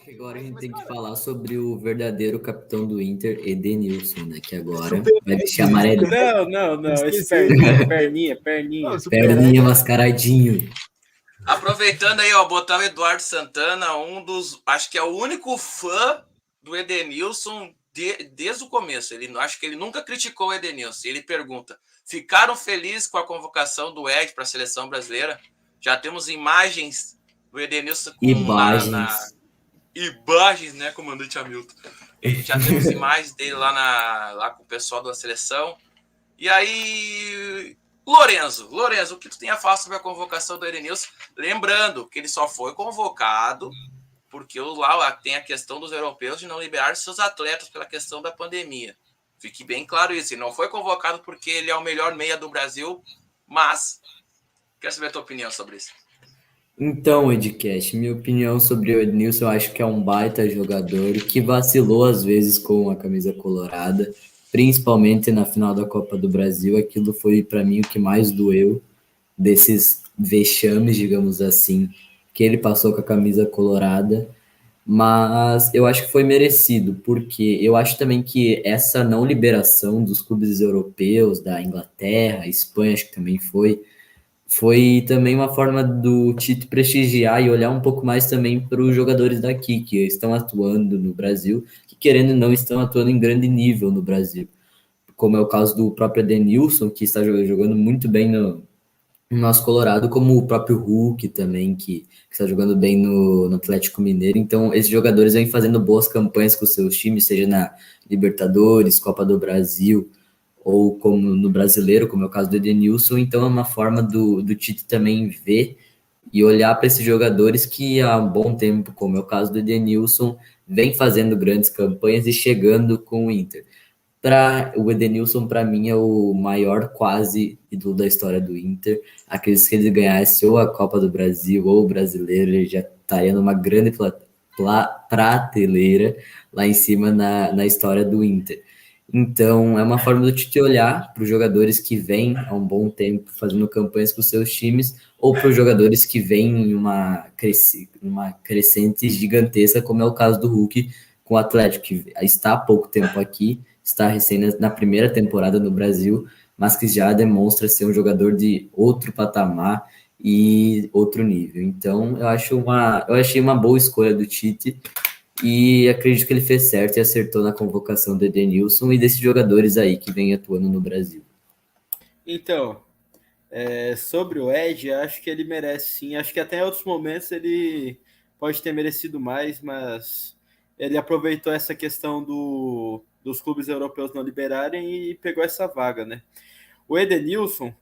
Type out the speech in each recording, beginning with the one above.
que agora a gente tem que falar sobre o verdadeiro capitão do Inter, Edenilson, né? Que agora Super vai vestir Ed. amarelo. Não. Esse Esqueci. perninha. Não, Super Perninha Ed. mascaradinho. Aproveitando aí, ó, botar o Eduardo Santana, acho que é o único fã do Edenilson desde o começo. Acho que ele nunca criticou o Edenilson. Ele pergunta: ficaram felizes com a convocação do Ed para a seleção brasileira? Já temos imagens do Edenilson Imagens. Imagens, né, comandante Hamilton? Já temos imagens dele lá com o pessoal da seleção. E aí, Lorenzo, o que tu tem a falar sobre a convocação do Edenilson? Lembrando que ele só foi convocado porque lá tem a questão dos europeus de não liberar seus atletas pela questão da pandemia. Fique bem claro isso. Ele não foi convocado porque ele é o melhor meia do Brasil, mas quero saber a tua opinião sobre isso. Então, Edcast, minha opinião sobre o Edenilson, eu acho que é um baita jogador que vacilou às vezes com a camisa colorada, principalmente na final da Copa do Brasil. Aquilo foi para mim o que mais doeu desses vexames, digamos assim, que ele passou com a camisa colorada. Mas eu acho que foi merecido, porque eu acho também que essa não liberação dos clubes europeus, da Inglaterra, Espanha, acho que também foi também uma forma do Tite prestigiar e olhar um pouco mais também para os jogadores daqui, que estão atuando no Brasil, que querendo ou não estão atuando em grande nível no Brasil. Como é o caso do próprio Edenilson, que está jogando muito bem no nosso Colorado, como o próprio Hulk também, que está jogando bem no Atlético Mineiro. Então, esses jogadores vêm fazendo boas campanhas com seus times, seja na Libertadores, Copa do Brasil, ou como no Brasileiro, como é o caso do Edenilson. Então, é uma forma do Tite também ver e olhar para esses jogadores que há um bom tempo, como é o caso do Edenilson, vem fazendo grandes campanhas e chegando com o Inter. O Edenilson, para mim, é o maior quase ídolo da história do Inter. Acredito que ele ganhasse ou a Copa do Brasil ou o Brasileiro, ele já estaria numa grande prateleira lá em cima na história do Inter. Então, é uma forma do Tite olhar para os jogadores que vêm há um bom tempo fazendo campanhas com seus times, ou para os jogadores que vêm em uma crescente gigantesca, como é o caso do Hulk com o Atlético, que está há pouco tempo aqui, está recém na primeira temporada no Brasil, mas que já demonstra ser um jogador de outro patamar e outro nível. Então, eu achei uma boa escolha do Tite e acredito que ele fez certo e acertou na convocação do Edenilson e desses jogadores aí que vem atuando no Brasil. Então, sobre o Ed, acho que ele merece sim. Acho que até em outros momentos ele pode ter merecido mais, mas ele aproveitou essa questão dos clubes europeus não liberarem e pegou essa vaga, né? O Edenilson,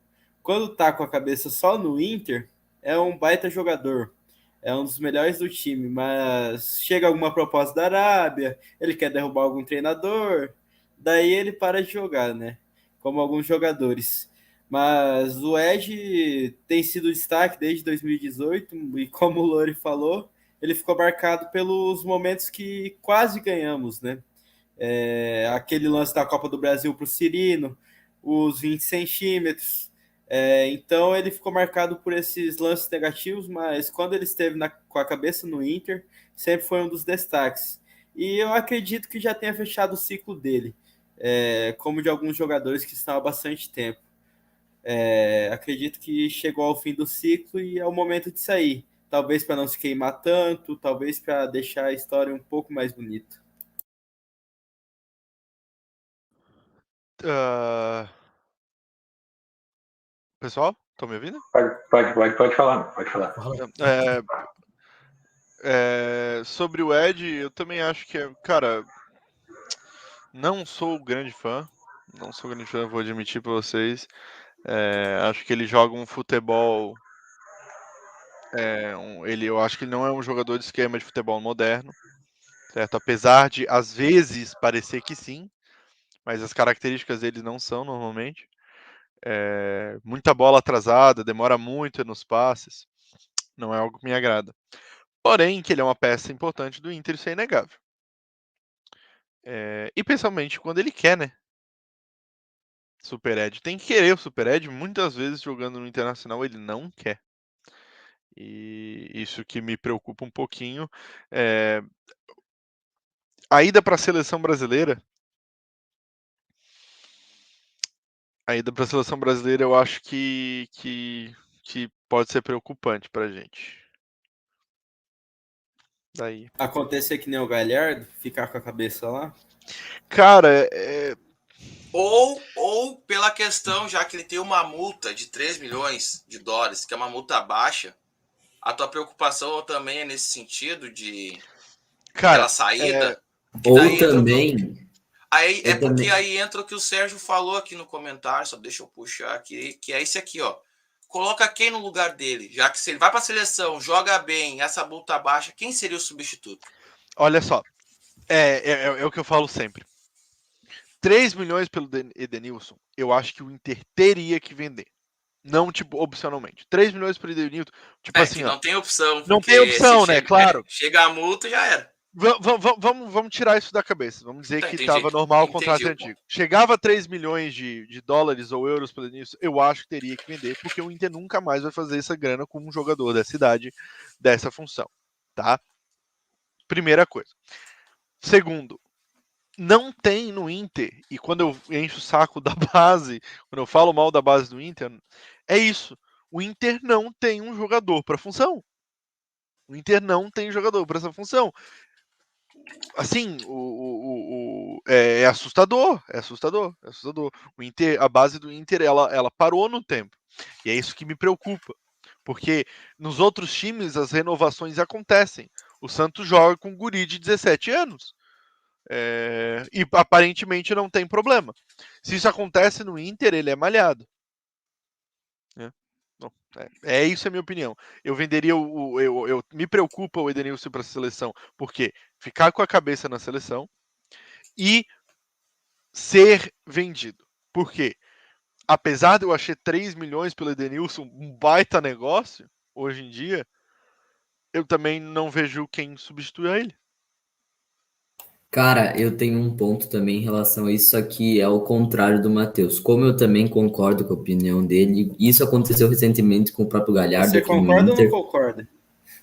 quando tá com a cabeça só no Inter, é um baita jogador. É um dos melhores do time, mas chega alguma proposta da Arábia, ele quer derrubar algum treinador, daí ele para de jogar, né? Como alguns jogadores. Mas o Ed tem sido destaque desde 2018 e como o Lori falou, ele ficou marcado pelos momentos que quase ganhamos, né? Aquele lance da Copa do Brasil para o Cirino, os 20 centímetros. Então ele ficou marcado por esses lances negativos, mas quando ele esteve com a cabeça no Inter, sempre foi um dos destaques. E eu acredito que já tenha fechado o ciclo dele, como de alguns jogadores que estão há bastante tempo. Acredito que chegou ao fim do ciclo e é o momento de sair. Talvez para não se queimar tanto, talvez para deixar a história um pouco mais bonita. Pessoal, estão me ouvindo? Pode falar. Sobre o Ed, eu também acho que cara, não sou grande fã, vou admitir para vocês. Acho que ele joga um futebol. Eu acho que ele não é um jogador de esquema de futebol moderno, certo? Apesar de às vezes parecer que sim, mas as características dele não são normalmente. Muita bola atrasada, demora muito nos passes, não é algo que me agrada. Porém, que ele é uma peça importante do Inter, isso é inegável. E principalmente quando ele quer, né? Super Ed. Tem que querer o Super Ed. Muitas vezes jogando no Internacional ele não quer. E isso que me preocupa um pouquinho. A ida para a seleção brasileira. Eu acho que pode ser preocupante pra gente. Daí. Acontecer que nem o Galhardo, ficar com a cabeça lá. Cara, Ou pela questão, já que ele tem uma multa de 3 milhões de dólares, que é uma multa baixa, a tua preocupação também é nesse sentido de aquela saída? Ou também... Aí é porque aí entra o que o Sérgio falou aqui no comentário, só deixa eu puxar aqui, que é esse aqui, ó. Coloca quem no lugar dele? Já que se ele vai para a seleção, joga bem, essa multa baixa, quem seria o substituto? Olha só, é o que eu falo sempre. 3 milhões pelo Edenilson, eu acho que o Inter teria que vender. Não, tipo, opcionalmente. 3 milhões pelo Edenilson, tipo assim, não tem opção. Não tem opção, né? Claro. Chega a multa, já era. Vamos tirar isso da cabeça. Vamos dizer que estava normal o contrato antigo. Chegava a 3 milhões de dólares ou euros pelo Edenilson, eu acho que teria que vender, porque o Inter nunca mais vai fazer essa grana com um jogador dessa idade, dessa função. Tá? Primeira coisa. Segundo, não tem no Inter, e quando eu encho o saco da base, quando eu falo mal da base do Inter, é isso. O Inter não tem um jogador para função. O Inter não tem jogador para essa função. Assim, é assustador. O Inter, a base do Inter, ela parou no tempo. E é isso que me preocupa. Porque nos outros times as renovações acontecem. O Santos joga com um guri de 17 anos. E aparentemente não tem problema. Se isso acontece no Inter, ele é malhado. Isso é a minha opinião. Eu venderia eu me preocupa o Edenilson para a seleção, porque ficar com a cabeça na seleção e ser vendido. Por quê? Apesar de eu achar 3 milhões pelo Edenilson um baita negócio, hoje em dia, eu também não vejo quem substituir ele. Cara, eu tenho um ponto também em relação a isso aqui, é o contrário do Matheus. Como eu também concordo com a opinião dele, isso aconteceu recentemente com o próprio Galhardo. Você aqui no concorda Inter. ou não concorda?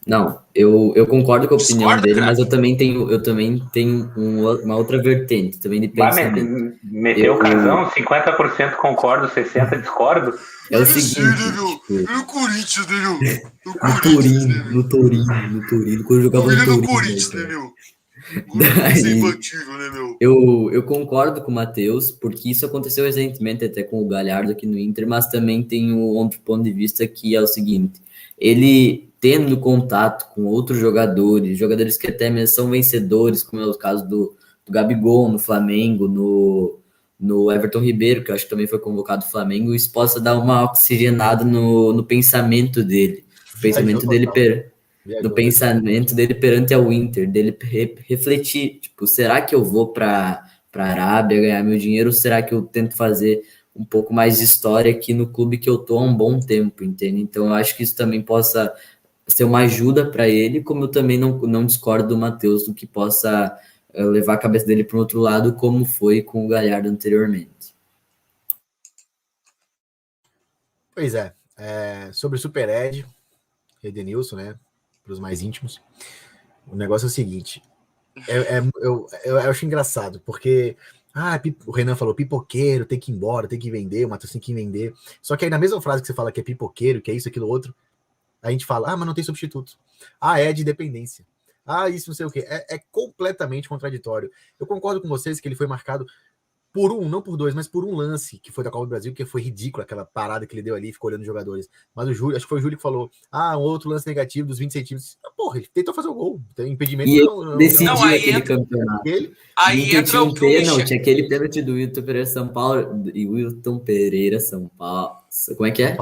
Não, eu concordo com a opinião Discorda, dele, cara? mas eu também tenho uma outra vertente também de pensamento. Meteu o casão, 50% concordo, 60% discordo. É o seguinte, tipo, E o Corinthians, né, meu? no Torino, quando eu jogava no Torino, né, meu? Daí, imbatível, né, meu? eu concordo com o Matheus, porque isso aconteceu recentemente até com o Galhardo aqui no Inter, mas também tem um outro ponto de vista que é o seguinte, ele tendo contato com outros jogadores que até mesmo são vencedores, como é o caso do Gabigol no Flamengo, no Everton Ribeiro, que eu acho que também foi convocado do Flamengo, isso possa dar uma oxigenada no pensamento dele. No pensamento dele perante ao Inter, dele refletir, tipo, será que eu vou para a Arábia ganhar meu dinheiro, ou será que eu tento fazer um pouco mais de história aqui no clube que eu tô há um bom tempo, entende? Então eu acho que isso também possa ser uma ajuda para ele, como eu também não discordo do Matheus do que possa levar a cabeça dele para o outro lado, como foi com o Galhardo anteriormente. Pois é, sobre o Super Ed, Edenilson, né, para os mais íntimos, o negócio é o seguinte, eu acho engraçado, porque o Renan falou pipoqueiro, tem que ir embora, tem que vender, o Matheus tem que vender, só que aí na mesma frase que você fala que é pipoqueiro, que é isso, aquilo, outro, a gente fala, mas não tem substituto. É de dependência. Isso não sei o quê. É completamente contraditório. Eu concordo com vocês que ele foi marcado por não por dois, mas por um lance que foi da Copa do Brasil, que foi ridículo, aquela parada que ele deu ali, ficou olhando os jogadores. Mas o Júlio, acho que foi o Júlio que falou, um outro lance negativo dos 20 centímetros. Porra, ele tentou fazer o gol. Tem impedimento. E decidiu aquele campeonato. Aí entra o pênalti, aquele pênalti do Wilton Pereira São Paulo, e Wilton Pereira São Paulo. Como é que é?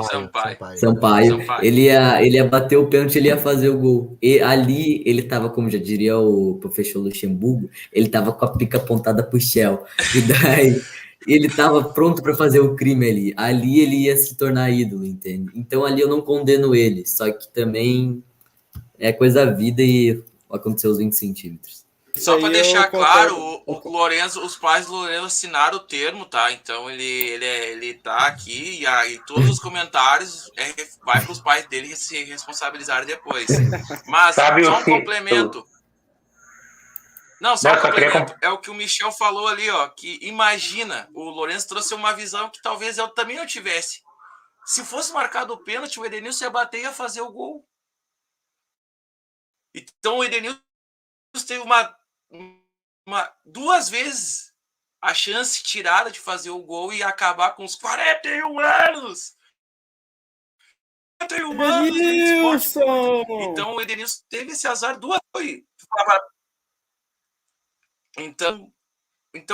Sampaio. Ele ia bater o pênalti, ele ia fazer o gol. E ali ele tava, como já diria o professor Luxemburgo, ele tava com a pica apontada pro Shell. E daí ele tava pronto para fazer o crime ali. Ali ele ia se tornar ídolo, entende? Então ali eu não condeno ele, só que também é coisa da vida e aconteceu os 20 centímetros. Só para deixar claro, o Lorenzo, os pais do Lorenzo assinaram o termo, tá? Então ele tá aqui e todos os comentários vai para os pais dele se responsabilizarem depois. Mas só um complemento. Não, só Não, um só queria complemento. É o que o Michel falou ali, ó. Que imagina, o Lourenço trouxe uma visão que talvez eu também não tivesse. Se fosse marcado o pênalti, o Edenilson ia bater e ia fazer o gol. Então o Edenilson teve duas vezes a chance tirada de fazer o gol e acabar com os 41 anos. 41 anos do esporte. Edenilson! Então o Edenilson teve esse azar duas vezes. Então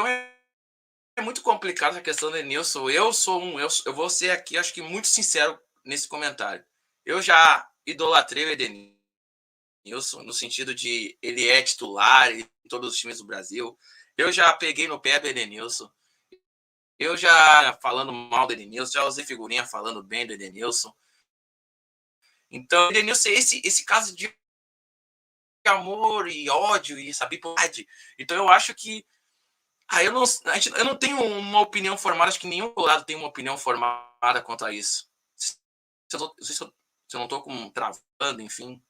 é muito complicado essa questão do Edenilson. Eu vou ser aqui, acho que muito sincero nesse comentário. Eu já idolatrei o Edenilson, no sentido de ele é titular em todos os times do Brasil. Eu já peguei no pé do Edenilson. Eu já falando mal do Edenilson, já usei figurinha falando bem do Edenilson. Então, o Edenilson é esse caso de amor e ódio e essa bipolaridade. Então, eu acho que eu não tenho uma opinião formada, acho que nenhum lado tem uma opinião formada quanto a isso. Se eu não estou travando, enfim.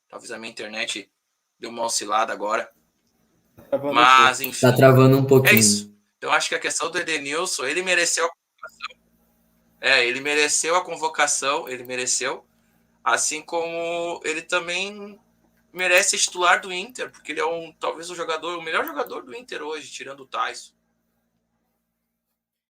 Talvez a minha internet deu uma oscilada agora. Mas, enfim. Tá travando um pouquinho. É isso. Então, acho que a questão do Edenilson, ele mereceu a convocação. Ele mereceu a convocação, ele mereceu. Assim como ele também merece ser titular do Inter, porque ele é talvez o melhor jogador do Inter hoje, tirando o Tyson.